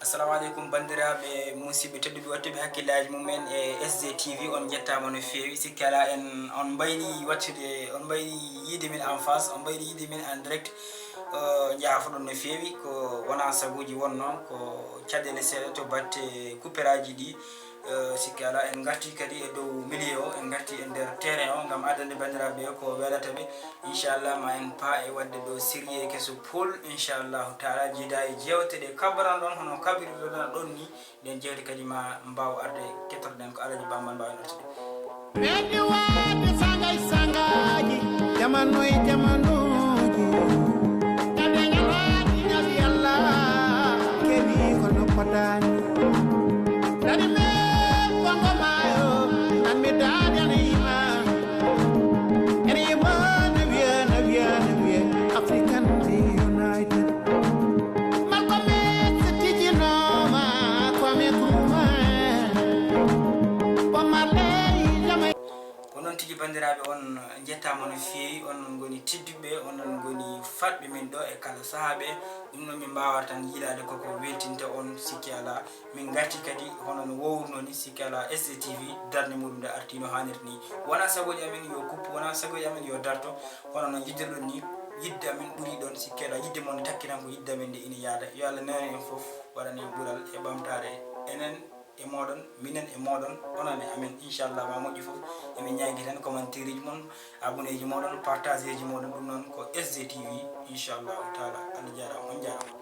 assalamu alaikum bandiraɓe musidɓe tedduɓe wattuɓe hakkillaji mumen e SDTV on jettama no fewi sikkala en on mbayni wattude on mbayni yiide min en face on mbayni yiide min en direct Njaafoɗon no fewi ko wona sagoji wonno ko caɗele seeɗa to batte kuppiraaji ɗi sikkala en garti kadi e dow milieu o en garti e nder terrain o gam adande bandiraɓe ko welata ɓe inchallah ma en pa e wadde ɗo série keso pol inchallahu taala jiida e jewte ɗe kabran ɗon hono kabiriɗoɗa ɗon ni nden jewte kadi ma mbawa arde kettotoɗen ko alaji bamman mbawen artude meɗi wade sangay sangaji jamanu e jamanuji kadeñalaji ngal yalla keɓi kono potani dadi me kongo mayo nan mi dadane yima ene yima ne wiya African United Malcolm X tijinoma kwame kuma onon tigi bandiraɓe on jettama no fewi onon goni tedduɓe onon goni fatɓe min ɗo e kala saahaɓe ɗum noon min mbawata tan yiilade koko weltinta on sikki ala min garti kadi hono no wowruno ni sikki ala SDTV darde muɗum nde arti no hannirta ni wona sagoji amen yo kuppu wona sagoji amen yo darto hono no jiddirɗon ni yidde amen ɓuuri ɗon sikki ala yidde mon takkinan ko yidde amen nde ina yaada yo Allah nane en foof waɗane ɓuural e ɓamtare enen e moɗon minen e moɗon onon e amen inchallah ma moƴƴi foof emin ñaagui tan commentaire ji mon abonné ji moɗon partage ji moɗon ɗum noon ko SDTV inchallahu taala Allah jarama on jarama